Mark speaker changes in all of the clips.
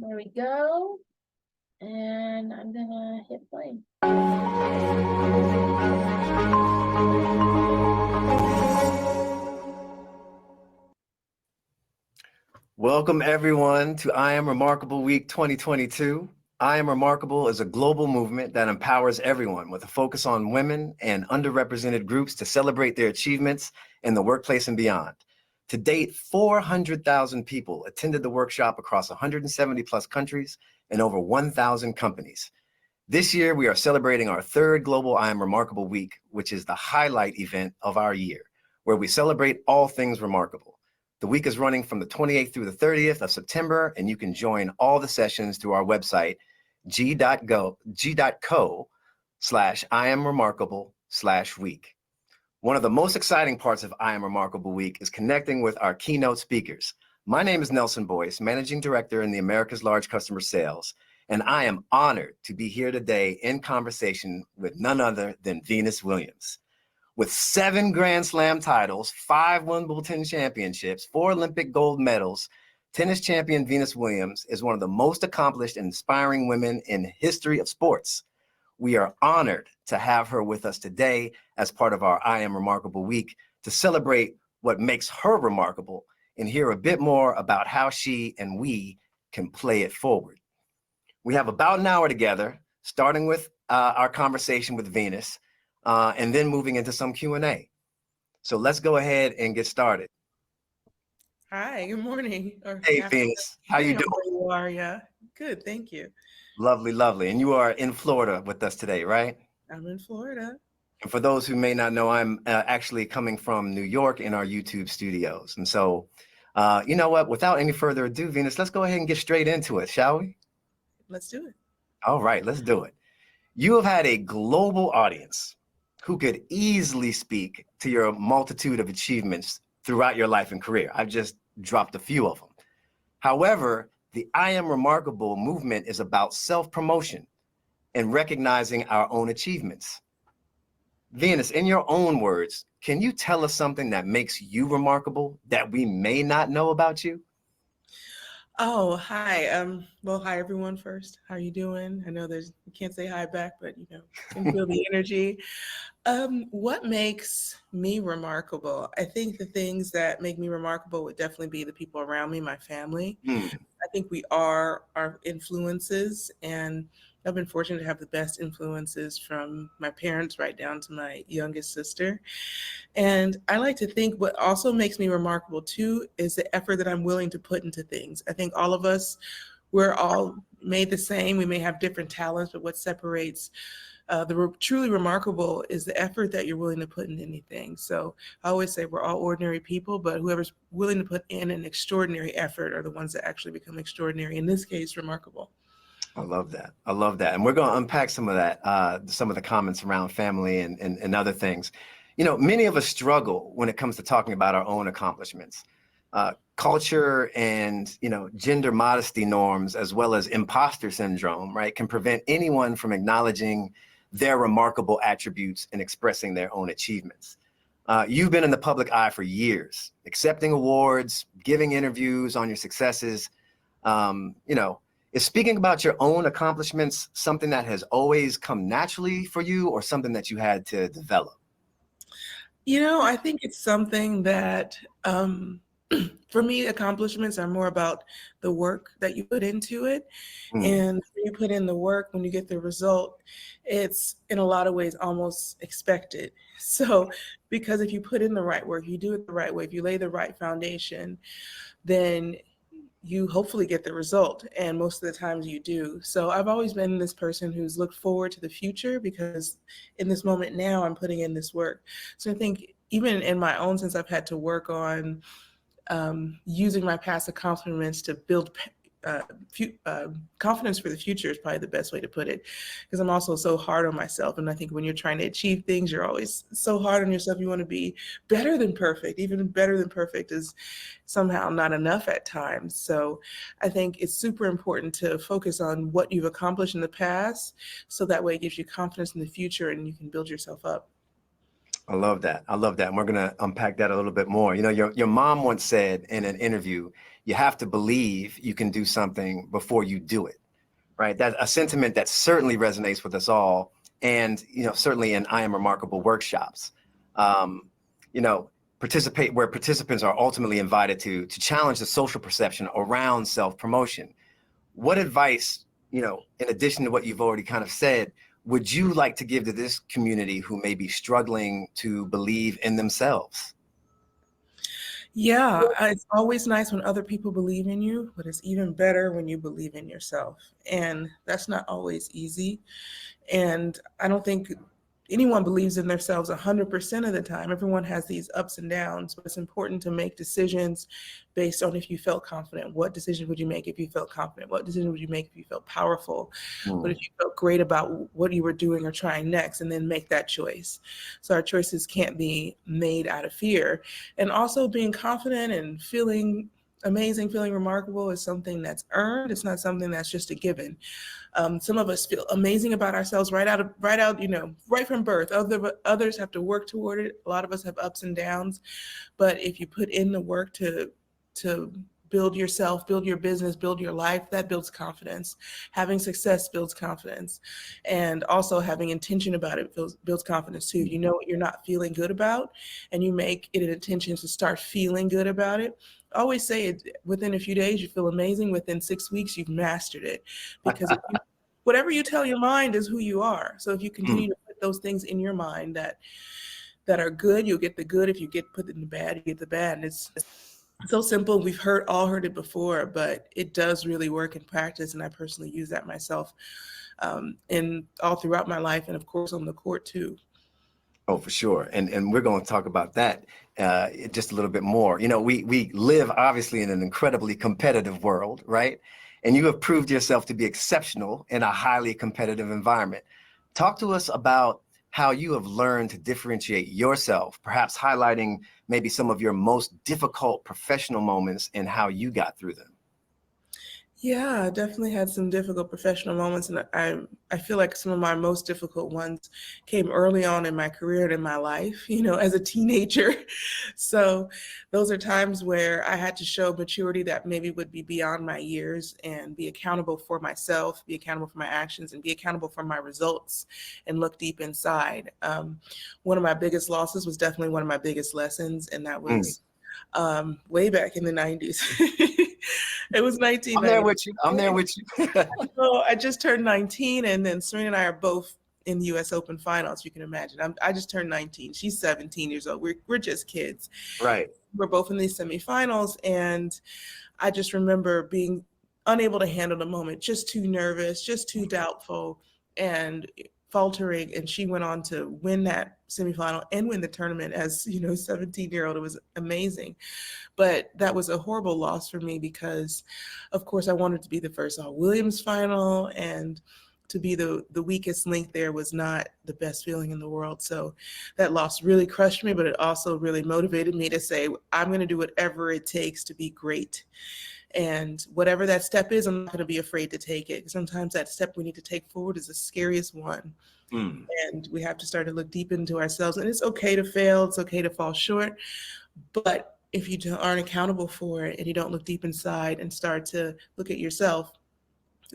Speaker 1: There we go. And I'm gonna hit play.
Speaker 2: Welcome everyone to I Am Remarkable Week 2022. I Am Remarkable is a global movement that empowers everyone with a focus on women and underrepresented groups to celebrate their achievements in the workplace and beyond. To date, 400,000 people attended the workshop across 170 plus countries and over 1,000 companies. This year, we are celebrating our third global I Am Remarkable Week, which is the highlight event of our year, where we celebrate all things remarkable. The week is running from the 28th through the 30th of September, and you can join all the sessions through our website, g.co/IamRemarkable/week. One of the most exciting parts of I Am Remarkable Week is connecting with our keynote speakers. My name is Nelson Boyce, Managing Director in the America's Large Customer Sales, and I am honored to be here today in conversation with none other than Venus Williams. With 7 Grand Slam titles, 5 Wimbledon championships, 4 Olympic gold medals, tennis champion Venus Williams is one of the most accomplished and inspiring women in the history of sports. We are honored to have her with us today as part of our I Am Remarkable Week to celebrate what makes her remarkable and hear a bit more about how she and we can play it forward. We have about an hour together, starting with our conversation with Venus, and then moving into some Q&A. So let's go ahead and get started.
Speaker 3: Hi, good morning.
Speaker 2: Hey, Venus, how you doing?
Speaker 3: You are, yeah. Good, thank you.
Speaker 2: Lovely, lovely. And you are in Florida with us today, right?
Speaker 3: I'm in Florida.
Speaker 2: And for those who may not know, I'm actually coming from New York in our YouTube studios. And so, you know what, without any further ado, Venus, let's go ahead and get straight into it, shall we?
Speaker 3: Let's do it.
Speaker 2: All right, let's do it. You have had a global audience who could easily speak to your multitude of achievements throughout your life and career. I've just dropped a few of them. However, the I Am Remarkable movement is about self-promotion and recognizing our own achievements. Venus, in your own words, can you tell us something that makes you remarkable that we may not know about you?
Speaker 3: Oh, hi. Well, hi everyone first. How are you doing? I know you can't say hi back, but can feel the energy. What makes me remarkable? I think the things that make me remarkable would definitely be the people around me, my family. I think we are our influences, and I've been fortunate to have the best influences from my parents right down to my youngest sister. And I like to think what also makes me remarkable too is the effort that I'm willing to put into things. I think all of us, we're all made the same. We may have different talents, but what separates truly remarkable is the effort that you're willing to put in anything. So I always say we're all ordinary people, but whoever's willing to put in an extraordinary effort are the ones that actually become extraordinary. In this case, remarkable.
Speaker 2: I love that. I love that. And we're going to unpack some of that, some of the comments around family and other things. You know, many of us struggle when it comes to talking about our own accomplishments. Culture and, gender modesty norms, as well as imposter syndrome, right, can prevent anyone from acknowledging their remarkable attributes and expressing their own achievements. You've been in the public eye for years, accepting awards, giving interviews on your successes. Is speaking about your own accomplishments something that has always come naturally for you or something that you had to develop?
Speaker 3: I think it's something that, for me, accomplishments are more about the work that you put into it. And when you put in the work, when you get the result, it's in a lot of ways almost expected. So, because if you put in the right work, you do it the right way, if you lay the right foundation, then you hopefully get the result. And most of the times you do. So I've always been this person who's looked forward to the future because in this moment now I'm putting in this work. So I think even in my own sense, I've had to work on using my past accomplishments to build confidence for the future is probably the best way to put it, because I'm also so hard on myself. And I think when you're trying to achieve things, you're always so hard on yourself. You want to be better than perfect. Even better than perfect is somehow not enough at times. So I think it's super important to focus on what you've accomplished in the past, so that way it gives you confidence in the future and you can build yourself up.
Speaker 2: I love that. I love that. And we're going to unpack that a little bit more. Your mom once said in an interview, you have to believe you can do something before you do it, right? That's a sentiment that certainly resonates with us all. And, certainly in I Am Remarkable workshops, participate where participants are ultimately invited to challenge the social perception around self-promotion. What advice, in addition to what you've already kind of said, would you like to give to this community who may be struggling to believe in themselves?
Speaker 3: Yeah, it's always nice when other people believe in you, but it's even better when you believe in yourself. And that's not always easy. And I don't think anyone believes in themselves 100% of the time. Everyone has these ups and downs, but it's important to make decisions based on if you felt confident. What decision would you make if you felt confident? What decision would you make if you felt powerful? What if you felt great about what you were doing or trying next, and then make that choice? So our choices can't be made out of fear. And also being confident and feeling amazing, feeling remarkable is something that's earned. It's not something that's just a given. Some of us feel amazing about ourselves right from birth. Others have to work toward it. A lot of us have ups and downs, but if you put in the work to build yourself, build your business, build your life, that builds confidence. Having success builds confidence, and also having intention about it builds confidence too. You know what you're not feeling good about, and you make it an intention to start feeling good about it. I always say it, within a few days you feel amazing. Within 6 weeks you've mastered it, because whatever you tell your mind is who you are. So if you continue to put those things in your mind that are good, you'll get the good. If you put in the bad, you get the bad. And it's so simple. We've all heard it before, but it does really work in practice. And I personally use that myself and all throughout my life, and of course on the court too.
Speaker 2: Oh, for sure. And we're going to talk about that just a little bit more. We live obviously in an incredibly competitive world, right? And you have proved yourself to be exceptional in a highly competitive environment. Talk to us about how you have learned to differentiate yourself, perhaps highlighting maybe some of your most difficult professional moments and how you got through them.
Speaker 3: Yeah, I definitely had some difficult professional moments, and I feel like some of my most difficult ones came early on in my career and in my life, as a teenager. So those are times where I had to show maturity that maybe would be beyond my years, and be accountable for myself, be accountable for my actions, and be accountable for my results, and look deep inside. One of my biggest losses was definitely one of my biggest lessons, and that was way back in the 90s. It was 1990.
Speaker 2: I'm there with you.
Speaker 3: So I just turned 19, and then Serena and I are both in the U.S. Open finals. You can imagine. I just turned 19. She's 17 years old. We're just kids.
Speaker 2: Right.
Speaker 3: We're both in these semifinals, and I just remember being unable to handle the moment, just too nervous, just too doubtful, and faltering. And she went on to win that semifinal and win the tournament as 17-year-old. It was amazing. But that was a horrible loss for me, because of course I wanted to be the first All Williams final, and to be the weakest link there was not the best feeling in the world. So that loss really crushed me, but it also really motivated me to say, I'm going to do whatever it takes to be great. And whatever that step is, I'm not going to be afraid to take it. Sometimes that step we need to take forward is the scariest one. And we have to start to look deep into ourselves. And it's okay to fail. It's okay to fall short. But if you aren't accountable for it, and you don't look deep inside and start to look at yourself,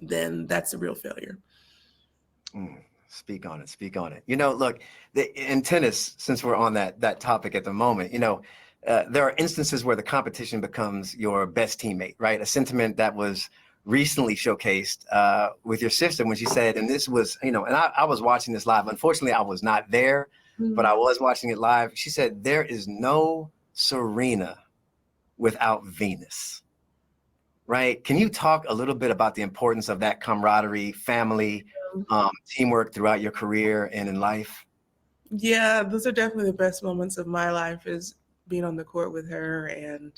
Speaker 3: then that's a real failure.
Speaker 2: Speak on it. Speak on it. Look, in tennis, since we're on that topic at the moment, there are instances where the competition becomes your best teammate, right? A sentiment that was recently showcased with your sister when she said, and this was, and I was watching this live. Unfortunately, I was not there, but I was watching it live. She said, there is no Serena without Venus, right? Can you talk a little bit about the importance of that camaraderie, family, teamwork throughout your career and in life?
Speaker 3: Yeah, those are definitely the best moments of my life, is being on the court with her, and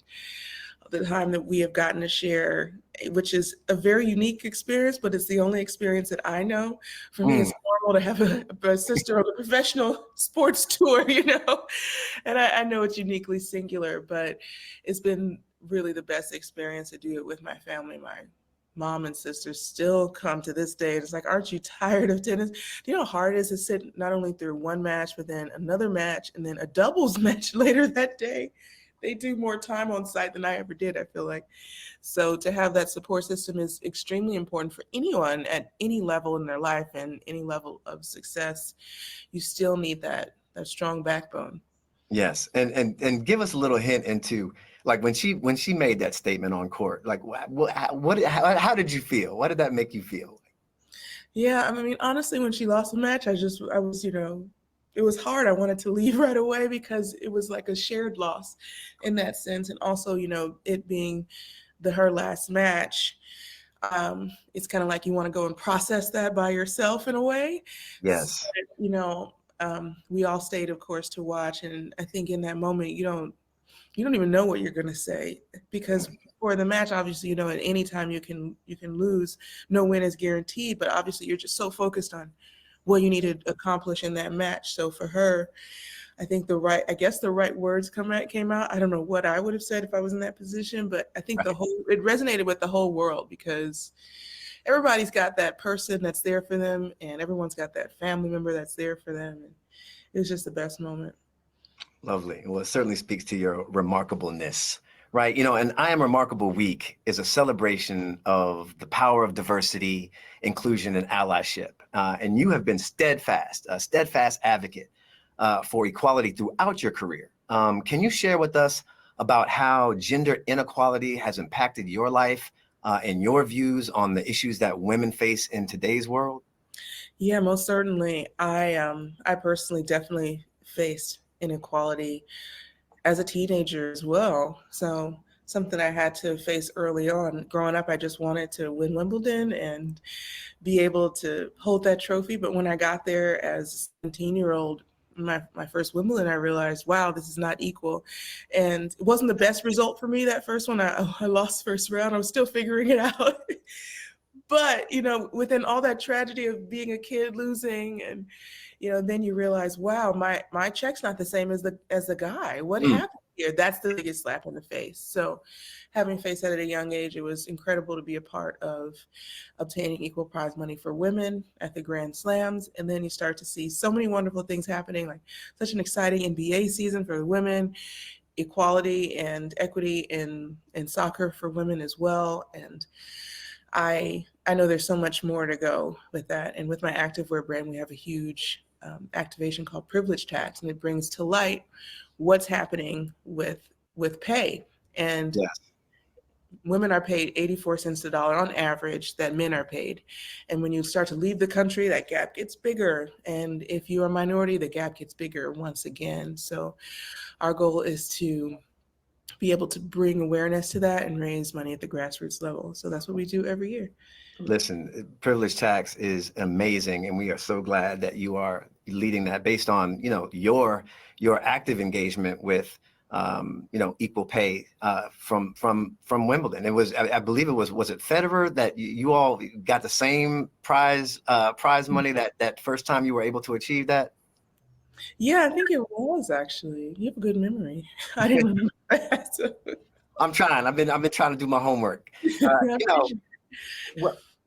Speaker 3: the time that we have gotten to share, which is a very unique experience, but it's the only experience that I know. For me, it's normal to have a sister on a professional sports tour, and I know it's uniquely singular, but it's been really the best experience to do it with my family. My mom and sisters still come to this day. It's like, aren't you tired of tennis? Do you know how hard it is to sit not only through one match, but then another match, and then a doubles match later that day? they do more time on site than I ever did, I feel like. So to have that support system is extremely important for anyone at any level in their life and any level of success. You still need that strong backbone.
Speaker 2: Yes, and give us a little hint into like when she made that statement on court. Like how did you feel? What did that make you feel?
Speaker 3: Yeah, I mean, honestly, when she lost the match, I was, it was hard. I wanted to leave right away because it was like a shared loss in that sense. And also, it being her last match, it's kind of like you want to go and process that by yourself in a way.
Speaker 2: Yes.
Speaker 3: We all stayed, of course, to watch. And I think in that moment, you don't even know what you're going to say because for the match, obviously, at any time you can lose. No win is guaranteed, but obviously you're just so focused on what you need to accomplish in that match. So for her, I think the right words came out. I don't know what I would have said if I was in that position, but I think it resonated with the whole world because everybody's got that person that's there for them, and everyone's got that family member that's there for them. And it was just the best moment.
Speaker 2: Lovely. Well, it certainly speaks to your remarkableness, right? And I Am Remarkable Week is a celebration of the power of diversity, inclusion, and allyship. And you have been a steadfast advocate for equality throughout your career. Can you share with us about how gender inequality has impacted your life and your views on the issues that women face in today's world?
Speaker 3: Yeah, most certainly. I personally definitely faced inequality as a teenager as well. So something I had to face early on. Growing up, I just wanted to win Wimbledon and be able to hold that trophy. But when I got there as a 17-year-old, my first Wimbledon, I realized, wow, this is not equal. And it wasn't the best result for me, that first one. I lost first round. I was still figuring it out. But, within all that tragedy of being a kid losing and, then you realize, wow, my check's not the same as the guy. What happened here? That's the biggest slap in the face. So having faced that at a young age, it was incredible to be a part of obtaining equal prize money for women at the Grand Slams. And then you start to see so many wonderful things happening, like such an exciting NBA season for the women, equality and equity in soccer for women as well. And I know there's so much more to go with that. And with my activewear brand, we have a huge activation called Privilege Tax, and it brings to light what's happening with pay. And
Speaker 2: yes.
Speaker 3: Women are paid 84 cents to the dollar on average that men are paid. And when you start to leave the country, that gap gets bigger. And if you're a minority, the gap gets bigger once again. So our goal is to be able to bring awareness to that and raise money at the grassroots level. So that's what we do every year.
Speaker 2: Listen, Privilege Tax is amazing, and we are so glad that you are leading that based on your active engagement with equal pay from Wimbledon. It was, I believe it was it Federer that you all got the same prize money that first time you were able to achieve that?
Speaker 3: Yeah, I think it was actually. You have a good memory. I didn't remember that.
Speaker 2: I'm trying. I've been trying to do my homework.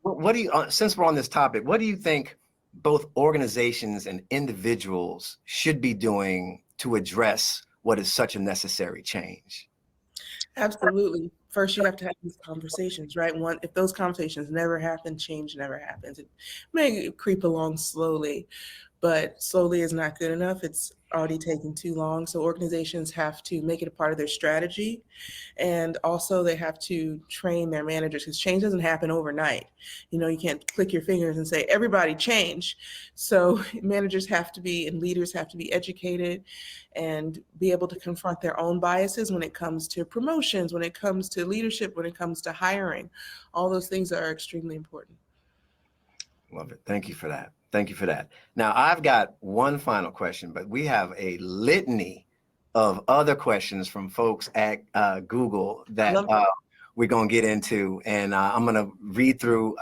Speaker 2: What do you, since we're on this topic, what do you think both organizations and individuals should be doing to address what is such a necessary change?
Speaker 3: Absolutely. First, you have to have these conversations, right? If those conversations never happen, change never happens. It may creep along slowly, but slowly is not good enough. It's already taking too long. So organizations have to make it a part of their strategy. And also they have to train their managers, because change doesn't happen overnight. You can't click your fingers and say, everybody change. So managers have to be, and leaders have to be educated and be able to confront their own biases when it comes to promotions, when it comes to leadership, when it comes to hiring. All those things are extremely important.
Speaker 2: Love it. Thank you for that. Thank you for that. Now, I've got one final question, but we have a litany of other questions from folks at Google that we're going to get into. And I'm going to read through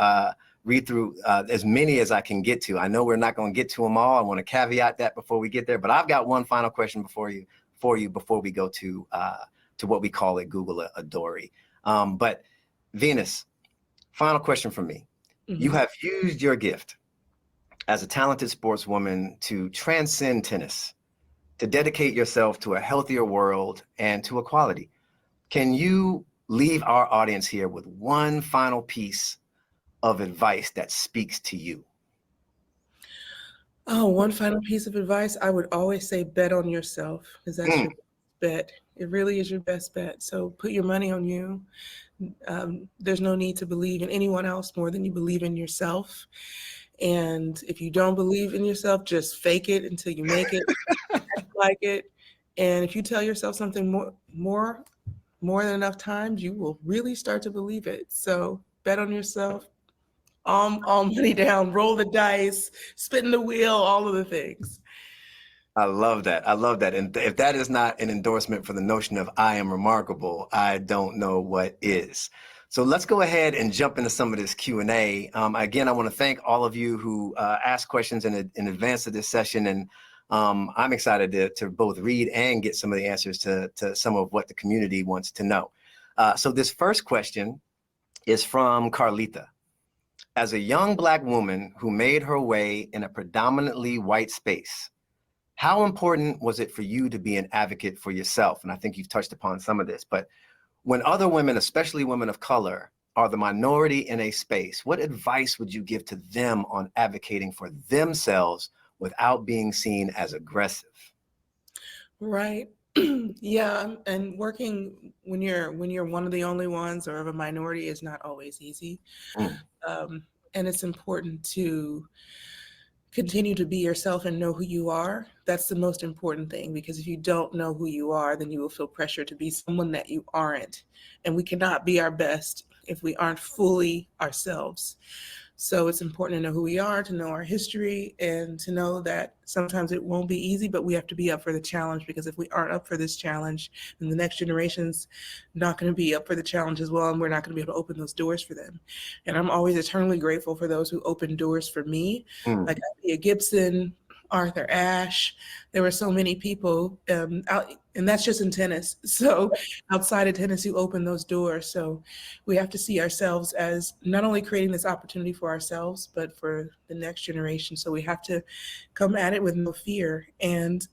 Speaker 2: as many as I can get to. I know we're not going to get to them all. I want to caveat that before we get there. But I've got one final question for you before we go to what we call at Google a Dory. But Venus, final question from me. Mm-hmm. You have used your gift as a talented sportswoman to transcend tennis to dedicate yourself to a healthier world and to equality. Can you leave our audience here with one final piece of advice that speaks to you?
Speaker 3: Oh, one final piece of advice. I would always say bet on yourself, because that's your best bet. It really is your best bet. So put your money on you. There's no need to believe in anyone else more than you believe in yourself. And if you don't believe in yourself, just fake it until you make it, act like it. And if you tell yourself something more than enough times, you will really start to believe it. So bet on yourself, all money down, roll the dice, spin the wheel, all of the things.
Speaker 2: I love that. I love that. And if that is not an endorsement for the notion of I am remarkable, I don't know what is. So let's go ahead and jump into some of this Q&A. Again, I want to thank all of you who asked questions in advance of this session. And I'm excited to both read and get some of the answers to some of what the community wants to know. So this first question is from Carlita. As a young Black woman who made her way in a predominantly white space, how important was it for you to be an advocate for yourself? And I think you've touched upon some of this, but when other women, especially women of color, are the minority in a space, what advice would you give to them on advocating for themselves without being seen as aggressive?
Speaker 3: Right. Yeah, and working when you're one of the only ones or of a minority is not always easy. And it's important to continue to be yourself and know who you are. That's the most important thing, because if you don't know who you are, then you will feel pressure to be someone that you aren't. And we cannot be our best if we aren't fully ourselves. So it's important to know who we are, to know our history, and to know that sometimes it won't be easy, but we have to be up for the challenge, because if we aren't up for this challenge, then the next generation's not going to be up for the challenge as well, and we're not going to be able to open those doors for them. And I'm always eternally grateful for those who open doors for me, like Althea Gibson, Arthur Ashe. There were so many people out, and that's just in tennis. So outside of tennis, who opened those doors. So we have to see ourselves as not only creating this opportunity for ourselves, but for the next generation. So we have to come at it with no fear. And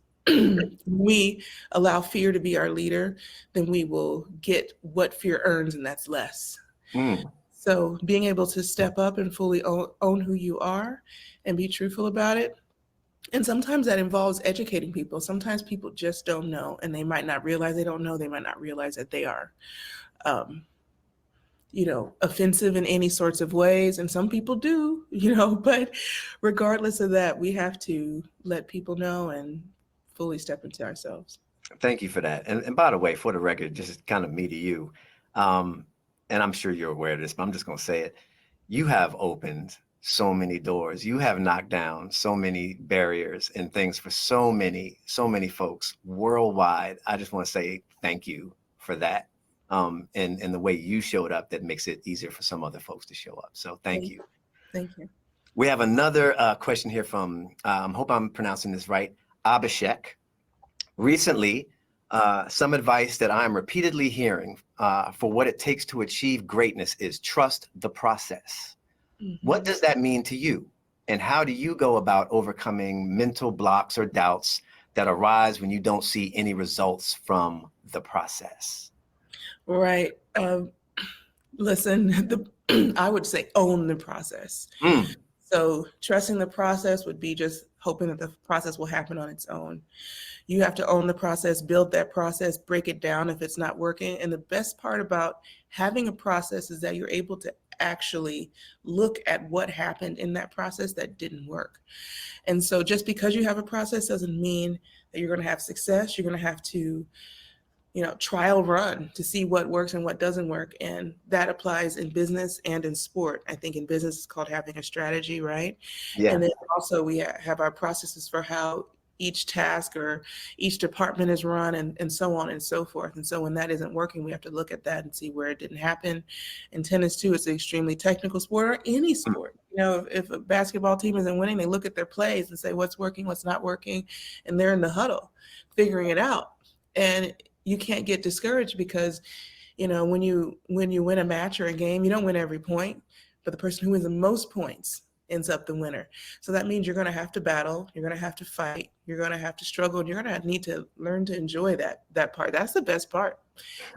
Speaker 3: we allow fear to be our leader, then we will get what fear earns, and that's less. So being able to step up and fully own who you are and be truthful about it. And sometimes that involves educating people. Sometimes people just don't know, and they might not realize they don't know. They might not realize that they are, offensive in any sorts of ways. And some people do, but regardless of that, we have to let people know and fully step into ourselves.
Speaker 2: Thank you for that. And by the way, for the record, just kind of me to you, and I'm sure you're aware of this, but I'm just going to say it. You have opened so many doors. You have knocked down so many barriers and things for so many folks worldwide. I just want to say thank you for that. And the way you showed up that makes it easier for some other folks to show up. So thank you.
Speaker 3: Thank you.
Speaker 2: We have another question here from, hope I'm pronouncing this right, Abhishek. Recently, some advice that I'm repeatedly hearing for what it takes to achieve greatness is trust the process. What does that mean to you? And how do you go about overcoming mental blocks or doubts that arise when you don't see any results from the process?
Speaker 3: Right. Listen, I would say own the process. So trusting the process would be just hoping that the process will happen on its own. You have to own the process, build that process, break it down if it's not working. And the best part about having a process is that you're able to actually look at what happened in that process that didn't work. And so just because you have a process doesn't mean that you're going to have success. You're going to have to, trial run to see what works and what doesn't work. And that applies in business and in sport. I think in business it's called having a strategy, right? Yeah. And then also we have our processes for how each task or each department is run and so on and so forth. And so when that isn't working, we have to look at that and see where it didn't happen. In tennis too, it's an extremely technical sport, or any sport. If a basketball team isn't winning, they look at their plays and say, what's working, what's not working? And they're in the huddle figuring it out. And you can't get discouraged because, when you win a match or a game, you don't win every point, but the person who wins the most points ends up the winner. So that means you're going to have to battle, you're going to have to fight, You're going to have to struggle, and you're going to need to learn to enjoy that part. That's the best part,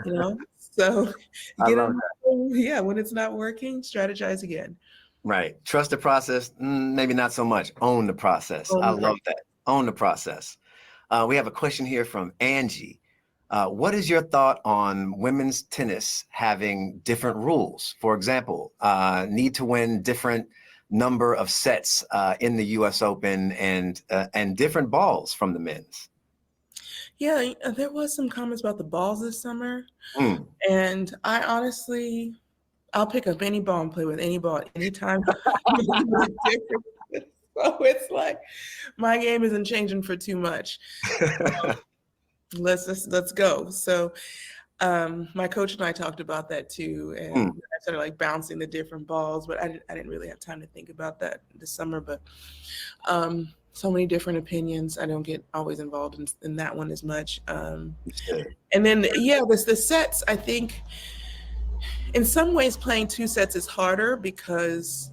Speaker 3: you know? So
Speaker 2: I
Speaker 3: get
Speaker 2: love
Speaker 3: on,
Speaker 2: that.
Speaker 3: yeah, when it's not working, strategize again.
Speaker 2: Right. Trust the process. Maybe not so much. Own the process. I love that. Own the process. We have a question here from Angie. What is your thought on women's tennis having different rules? For example, need to win different number of sets in the U.S. Open and different balls from the men's.
Speaker 3: Yeah, there was some comments about the balls this summer,
Speaker 2: Mm.
Speaker 3: and I honestly, I'll pick up any ball and play with any ball anytime. So it's like my game isn't changing for too much. Let's go. So my coach and I talked about that too, and I started like bouncing the different balls, but I didn't really have time to think about that this summer. But so many different opinions. I don't get always involved in that one as much. And then yeah, the sets. I think in some ways playing two sets is harder because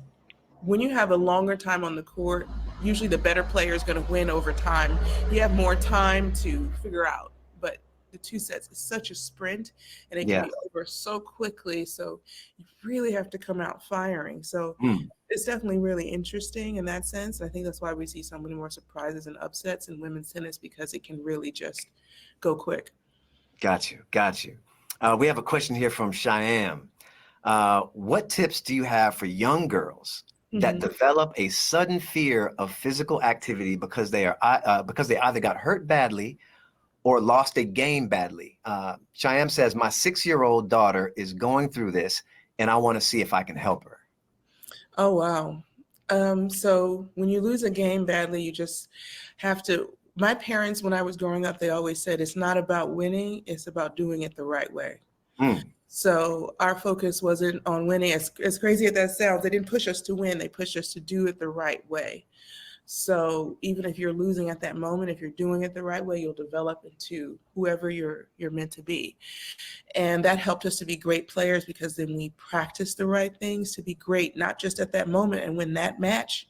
Speaker 3: when you have a longer time on the court, usually the better player is going to win over time. You have more time to figure out, but the two sets is such a sprint and it can be over so quickly. So you really have to come out firing. So it's definitely really interesting in that sense. I think that's why we see so many more surprises and upsets in women's tennis, because it can really just go quick.
Speaker 2: Got you. We have a question here from Cheyenne. What tips do you have for young girls that develop a sudden fear of physical activity because they either got hurt badly or lost a game badly? Cheyenne says, my 6-year-old daughter is going through this and I want to see if I can help her.
Speaker 3: Oh, wow. So when you lose a game badly, you just have to, my parents, when I was growing up, they always said, it's not about winning, it's about doing it the right way. So our focus wasn't on winning. As crazy as that sounds, they didn't push us to win. They pushed us to do it the right way. So even if you're losing at that moment, if you're doing it the right way, you'll develop into whoever you're meant to be. And that helped us to be great players, because then we practiced the right things to be great, not just at that moment and win that match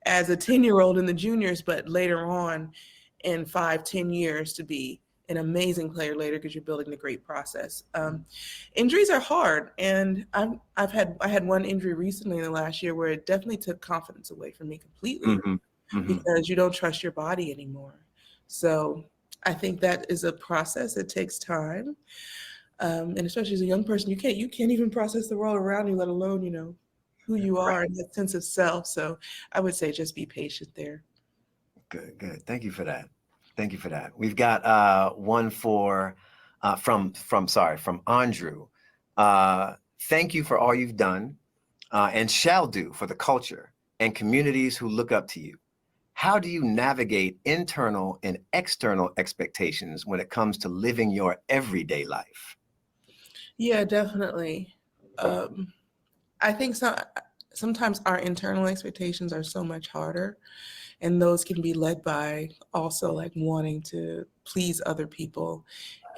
Speaker 3: as a 10-year-old in the juniors, but later on in 5-10 years to be an amazing player later, because you're building the great process. Injuries are hard, and I had one injury recently in the last year where it definitely took confidence away from me completely, because you don't trust your body anymore. So I think that is a process. It takes time, and especially as a young person, you can't even process the world around you, let alone who you are and that sense of self. So I would say just be patient there.
Speaker 2: Good. Thank you for that. We've got one from Andrew. Thank you for all you've done and shall do for the culture and communities who look up to you. How do you navigate internal and external expectations when it comes to living your everyday life?
Speaker 3: Yeah, definitely. I think sometimes our internal expectations are so much harder, and those can be led by also like wanting to please other people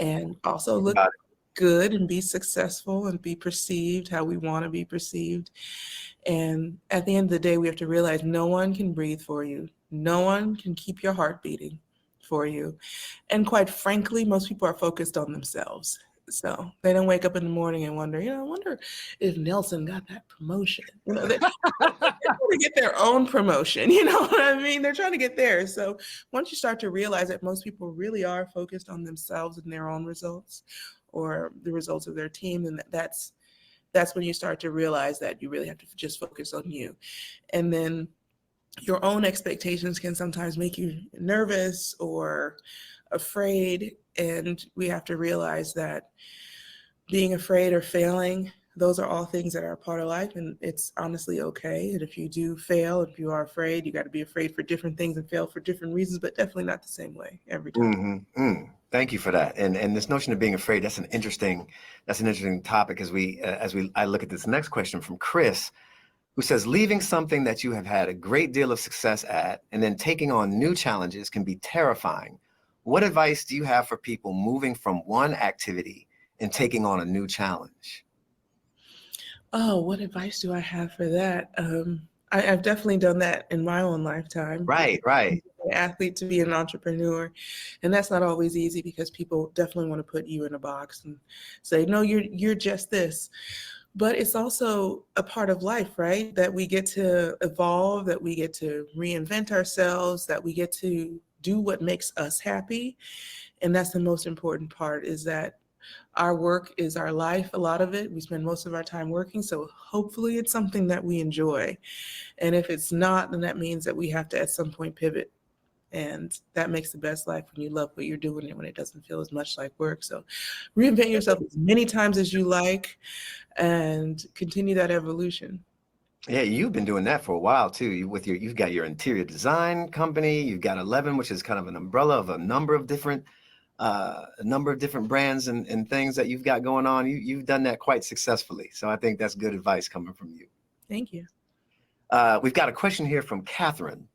Speaker 3: and also look good and be successful and be perceived how we want to be perceived. And at the end of the day, we have to realize no one can breathe for you. No one can keep your heart beating for you. And quite frankly, most people are focused on themselves. So they don't wake up in the morning and wonder, I wonder if Nelson got that promotion. They're trying to get their own promotion. You know what I mean? They're trying to get theirs. So once you start to realize that most people really are focused on themselves and their own results or the results of their team, then that's when you start to realize that you really have to just focus on you. And then your own expectations can sometimes make you nervous or afraid. And we have to realize that being afraid or failing, those are all things that are a part of life, and it's honestly okay. And if you do fail, if you are afraid, you got to be afraid for different things and fail for different reasons, but definitely not the same way every time.
Speaker 2: Thank you for that. And this notion of being afraid, that's an interesting topic as I look at this next question from Chris, who says, leaving something that you have had a great deal of success at and then taking on new challenges can be terrifying. What advice do you have for people moving from one activity and taking on a new challenge?
Speaker 3: Oh, what advice do I have for that? I've definitely done that in my own lifetime.
Speaker 2: Right.
Speaker 3: an athlete to be an entrepreneur. And that's not always easy because people definitely want to put you in a box and say, no, you're just this. But it's also a part of life, right? That we get to evolve, that we get to reinvent ourselves, that we get to do what makes us happy. And that's the most important part, is that our work is our life, a lot of it. We spend most of our time working, so hopefully it's something that we enjoy. And if it's not, then that means that we have to at some point pivot. And that makes the best life, when you love what you're doing and when it doesn't feel as much like work. So reinvent yourself as many times as you like and continue that evolution.
Speaker 2: Yeah, you've been doing that for a while too. You've got your interior design company. You've got 11, which is kind of an umbrella of a number of different brands and things that you've got going on. You've done that quite successfully. So I think that's good advice coming from you.
Speaker 3: Thank you.
Speaker 2: We've got a question here from Catherine.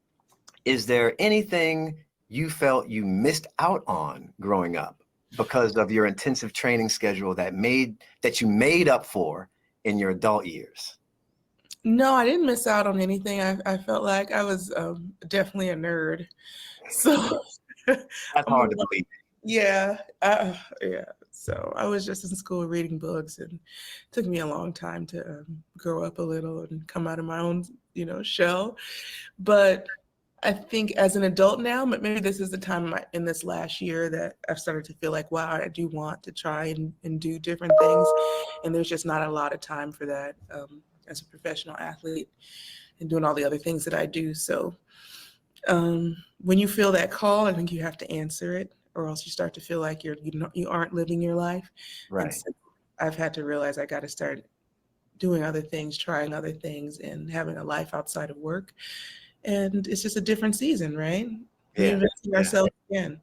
Speaker 2: Is there anything you felt you missed out on growing up because of your intensive training schedule that you made up for in your adult years?
Speaker 3: No, I didn't miss out on anything. I felt like I was definitely a nerd. So
Speaker 2: That's hard to believe.
Speaker 3: yeah. Yeah. So I was just in school reading books, and it took me a long time to grow up a little and come out of my own, shell. But I think as an adult now, but maybe this is the time in this last year that I've started to feel like, wow, I do want to try and do different things. And there's just not a lot of time for that as a professional athlete and doing all the other things that I do. So when you feel that call, I think you have to answer it, or else you start to feel like you aren't living your life.
Speaker 2: Right.
Speaker 3: So I've had to realize I got to start doing other things, trying other things, and having a life outside of work. And it's just a different season, right?
Speaker 2: Yeah.
Speaker 3: Reinventing ourselves again.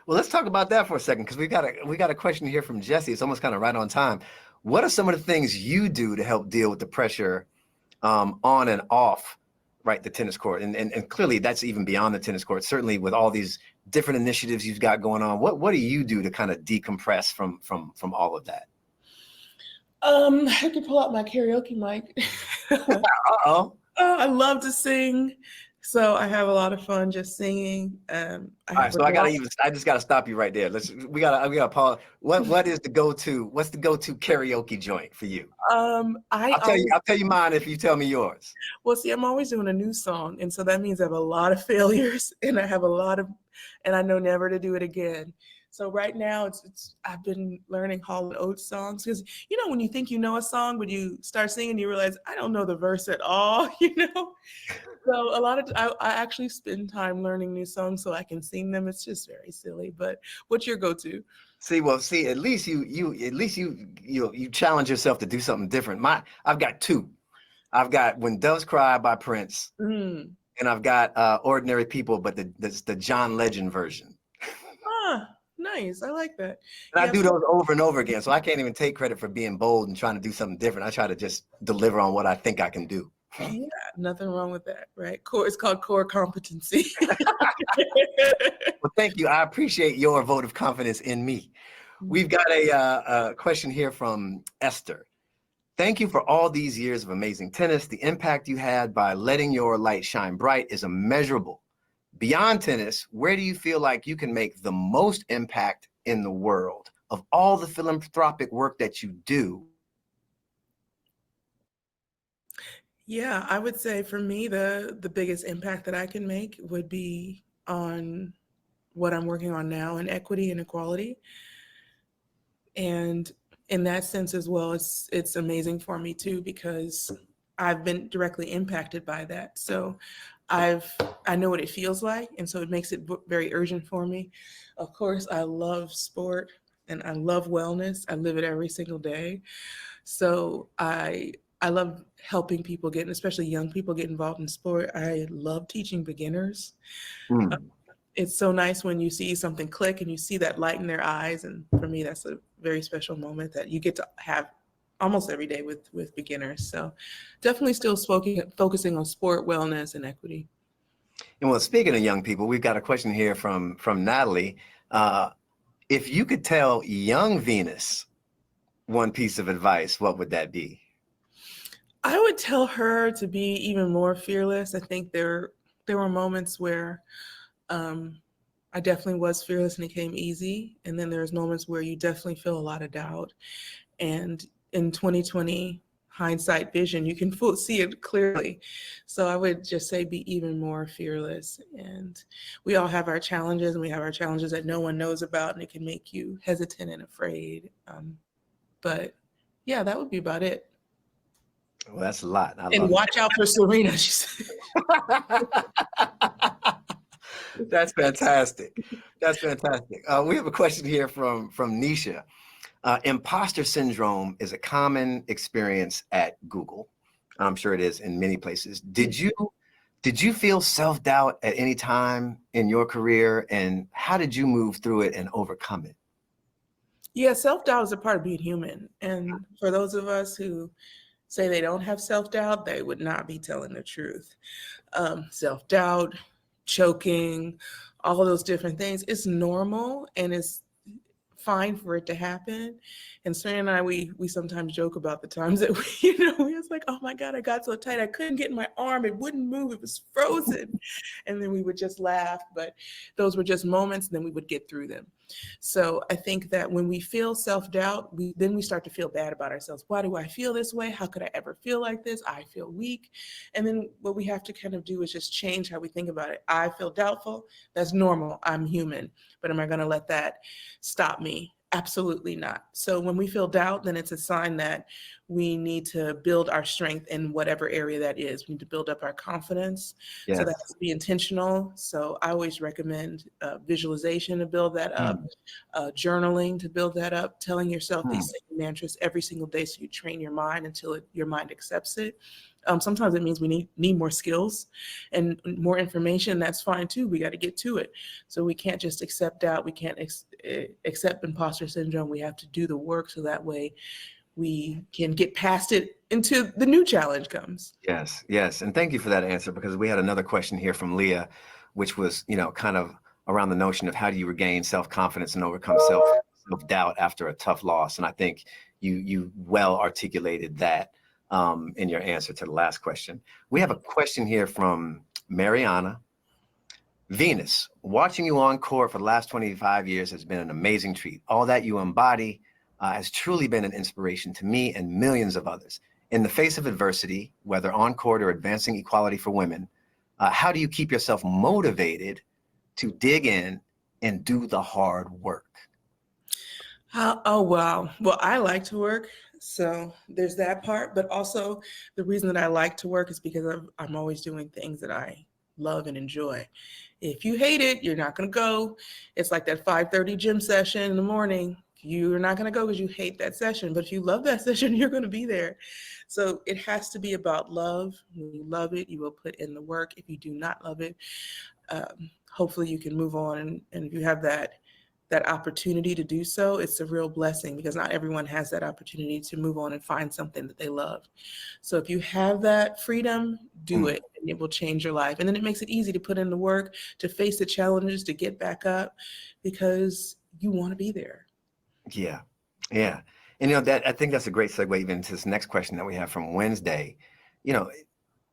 Speaker 2: Well, let's talk about that for a second, because we got a question here from Jesse. It's almost kind of right on time. What are some of the things you do to help deal with the pressure on and off, right, the tennis court? And clearly that's even beyond the tennis court. Certainly with all these different initiatives you've got going on, what do you do to kind of decompress from all of that?
Speaker 3: I could pull out my karaoke mic.
Speaker 2: Uh-oh.
Speaker 3: I love to sing, so I have a lot of fun just singing.
Speaker 2: All right, so I just gotta stop you right there. We gotta pause. What's the go-to karaoke joint for you? I'll tell you mine if you tell me yours.
Speaker 3: Well, see, I'm always doing a new song, and so that means I have a lot of failures, and and I know never to do it again. So right now, I've been learning Hall & Oates songs, because when you think you know a song, but you start singing, you realize I don't know the verse at all. So a lot of I actually spend time learning new songs so I can sing them. It's just very silly. But what's your go-to?
Speaker 2: At least you challenge yourself to do something different. I've got two. I've got When Doves Cry by Prince, and I've got Ordinary People, but the John Legend version.
Speaker 3: Nice. I like that.
Speaker 2: And I do those over and over again, so I can't even take credit for being bold and trying to do something different. I try to just deliver on what I think I can do.
Speaker 3: Yeah, nothing wrong with that, right? It's called core competency.
Speaker 2: Well, thank you. I appreciate your vote of confidence in me. We've got a question here from Esther. Thank you for all these years of amazing tennis. The impact you had by letting your light shine bright is immeasurable. Beyond tennis, where do you feel like you can make the most impact in the world of all the philanthropic work that you do?
Speaker 3: Yeah, I would say for me, the biggest impact that I can make would be on what I'm working on now in equity and equality. And in that sense as well, it's amazing for me too, because I've been directly impacted by that. So I know what it feels like, and so it makes it very urgent for me. Of course, I love sport and I love wellness. I live it every single day. So I love helping people especially young people, get involved in sport. I love teaching beginners. It's so nice when you see something click and you see that light in their eyes. And for me, that's a very special moment that you get to have almost every day with beginners. So definitely still focusing on sport, wellness, and equity.
Speaker 2: And well, speaking of young people, we've got a question here from Natalie. If you could tell young Venus one piece of advice, what would that be?
Speaker 3: I would tell her to be even more fearless. I think there were moments where I definitely was fearless and it came easy. And then there's moments where you definitely feel a lot of doubt. And in 2020, hindsight vision, you can see it clearly. So I would just say be even more fearless. And we all have our challenges, and we have our challenges that no one knows about, and it can make you hesitant and afraid. But yeah, that would be about it.
Speaker 2: Well, that's a lot. I
Speaker 3: And
Speaker 2: love
Speaker 3: watch out for Serena, she said.
Speaker 2: That's fantastic. That's fantastic. We have a question here from Nisha. Imposter syndrome is a common experience at Google. I'm sure it is in many places. Did you feel self-doubt at any time in your career, and how did you move through it and overcome it?
Speaker 3: Yeah, self-doubt is a part of being human. And for those of us who say they don't have self-doubt, they would not be telling the truth. Self-doubt, choking, all of those different things, it's normal and it's fine for it to happen. And Serena and I, we sometimes joke about the times that we was like, oh my God, I got so tight, I couldn't get in my arm, it wouldn't move, it was frozen. And then we would just laugh, but those were just moments, and then we would get through them. So I think that when we feel self-doubt, then we start to feel bad about ourselves. Why do I feel this way? How could I ever feel like this? I feel weak. And then what we have to kind of do is just change how we think about it. I feel doubtful. That's normal. I'm human. But am I going to let that stop me? Absolutely not. So when we feel doubt, then it's a sign that we need to build our strength in whatever area that is. We need to build up our confidence.
Speaker 2: Yes.
Speaker 3: So that has to be intentional. So I always recommend visualization to build that up, journaling to build that up, telling yourself these same mantras every single day so you train your mind until your mind accepts it. Sometimes it means we need more skills and more information. That's fine too. We got to get to it. So we can't just accept doubt. We can't accept imposter syndrome. We have to do the work so that way we can get past it until the new challenge comes.
Speaker 2: Yes, yes. And thank you for that answer, because we had another question here from Leah, which was, kind of around the notion of how do you regain self-confidence and overcome self-doubt after a tough loss. And I think you well articulated that in your answer to the last question. We have a question here from Mariana. Venus, watching you on court for the last 25 years has been an amazing treat. All that you embody has truly been an inspiration to me and millions of others. In the face of adversity, whether on court or advancing equality for women, how do you keep yourself motivated to dig in and do the hard work?
Speaker 3: Oh, wow. Well, I like to work. So there's that part. But also the reason that I like to work is because I'm always doing things that I love and enjoy. If you hate it, you're not going to go. It's like that 5:30 gym session in the morning. You're not going to go because you hate that session. But if you love that session, you're going to be there. So it has to be about love. When you love it, you will put in the work. If you do not love it, hopefully you can move on. And if you have that opportunity to do so, it's a real blessing, because not everyone has that opportunity to move on and find something that they love. So if you have that freedom, do it, and it will change your life. And then it makes it easy to put in the work, to face the challenges, to get back up, because you want to be there.
Speaker 2: Yeah. Yeah. And, that I think that's a great segue even to this next question that we have from Wednesday.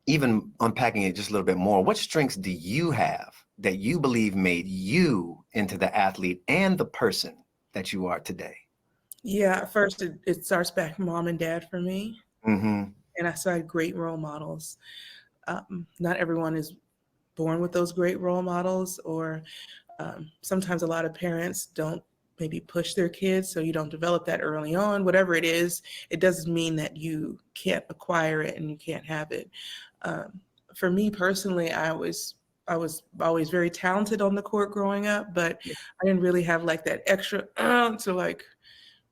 Speaker 2: Even unpacking it just a little bit more, what strengths do you have that you believe made you into the athlete and the person that you are today?
Speaker 3: Yeah, first it starts back mom and dad for me.
Speaker 2: Mm-hmm.
Speaker 3: And I saw great role models. Not everyone is born with those great role models, or sometimes a lot of parents don't maybe push their kids, so you don't develop that early on. Whatever it is, it doesn't mean that you can't acquire it and you can't have it. For me personally, I was always very talented on the court growing up, but I didn't really have like that extra to like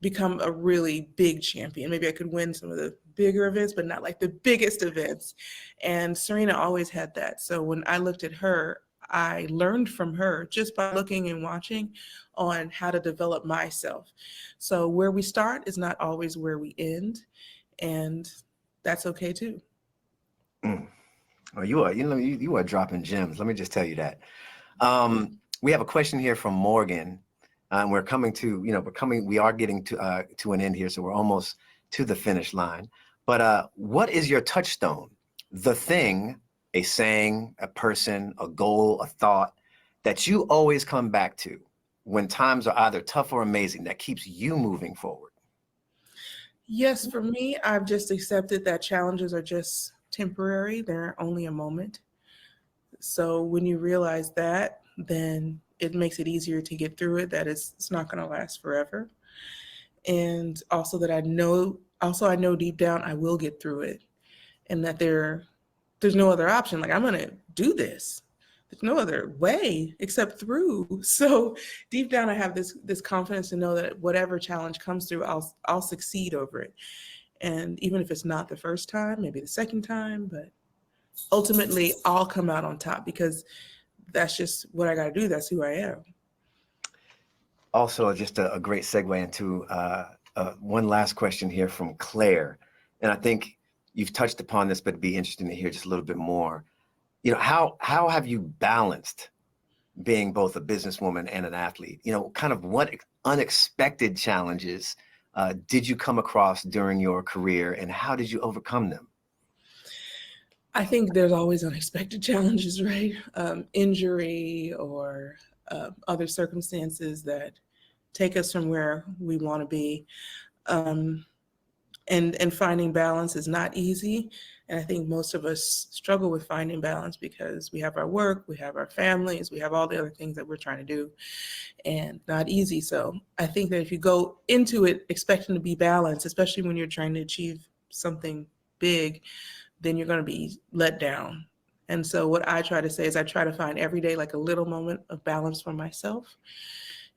Speaker 3: become a really big champion. Maybe I could win some of the bigger events, but not like the biggest events. And Serena always had that. So when I looked at her, I learned from her just by looking and watching on how to develop myself. So where we start is not always where we end, and that's okay too.
Speaker 2: Well, you are dropping gems. Let me just tell you that. We have a question here from Morgan, and we're coming to, we are getting to an end here, so we're almost to the finish line. But what is your touchstone? The thing, a saying, a person, a goal, a thought that you always come back to when times are either tough or amazing that keeps you moving forward?
Speaker 3: Yes, for me, I've just accepted that challenges are just temporary. They're only a moment. So when you realize that, then it makes it easier to get through it, that it's not going to last forever. And also that I know deep down I will get through it, and that there's no other option. Like, I'm going to do this. There's no other way except through. So deep down I have this confidence to know that whatever challenge comes through, I'll succeed over it. And even if it's not the first time, maybe the second time, but ultimately I'll come out on top, because that's just what I got to do. That's who I am.
Speaker 2: Also, just a great segue into one last question here from Claire. And I think you've touched upon this, but it'd be interesting to hear just a little bit more. You know, how have you balanced being both a businesswoman and an athlete? You know, kind of what unexpected challenges did you come across during your career, and how did you overcome them?
Speaker 3: I think there's always unexpected challenges, right? Injury or other circumstances that take us from where we want to be. Um, and finding balance is not easy. And I think most of us struggle with finding balance because we have our work, we have our families, we have all the other things that we're trying to do, and not easy. So I think that if you go into it expecting to be balanced, especially when you're trying to achieve something big, then you're going to be let down. And so what I try to say is I try to find every day like a little moment of balance for myself,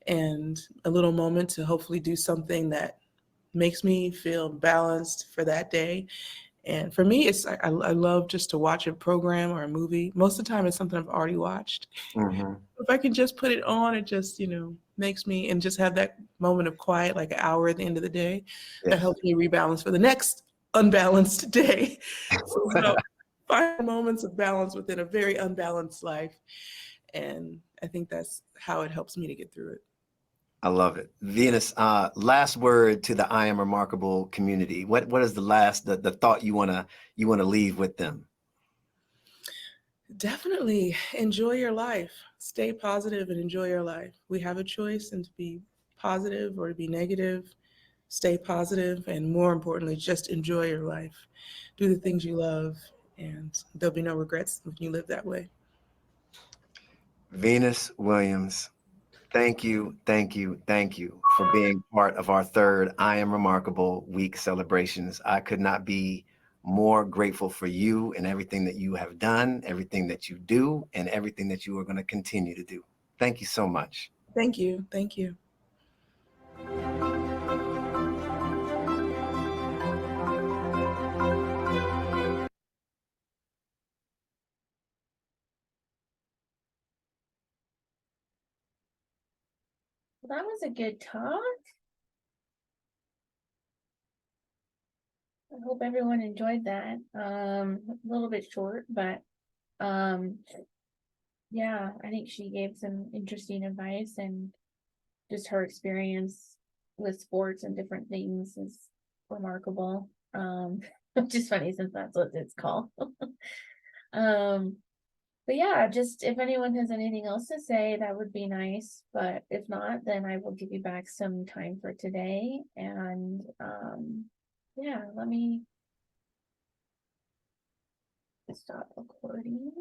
Speaker 3: and a little moment to hopefully do something that makes me feel balanced for that day. And for me, I love just to watch a program or a movie. Most of the time, it's something I've already watched.
Speaker 2: Mm-hmm.
Speaker 3: If I can just put it on, it just, makes me, and just have that moment of quiet, like an hour at the end of the day, that
Speaker 2: Yes.
Speaker 3: helps me rebalance for the next unbalanced day. So find moments of balance within a very unbalanced life. And I think that's how it helps me to get through it.
Speaker 2: I love it. Venus, last word to the I Am Remarkable community. What is the thought you wanna leave with them?
Speaker 3: Definitely enjoy your life. Stay positive and enjoy your life. We have a choice, and to be positive or to be negative. Stay positive, and more importantly, just enjoy your life. Do the things you love, and there'll be no regrets when you live that way.
Speaker 2: Venus Williams, thank you, thank you, thank you for being part of our third I Am Remarkable week celebrations. I could not be more grateful for you and everything that you have done, everything that you do, and everything that you are going to continue to do. Thank you so much.
Speaker 3: Thank you. Thank you.
Speaker 1: Well, that was a good talk. I hope everyone enjoyed that. A little bit short, but yeah, I think she gave some interesting advice, and just her experience with sports and different things is remarkable. Which is funny since that's what it's called. But yeah, just if anyone has anything else to say, that would be nice. But if not, then I will give you back some time for today. And yeah, let me stop recording.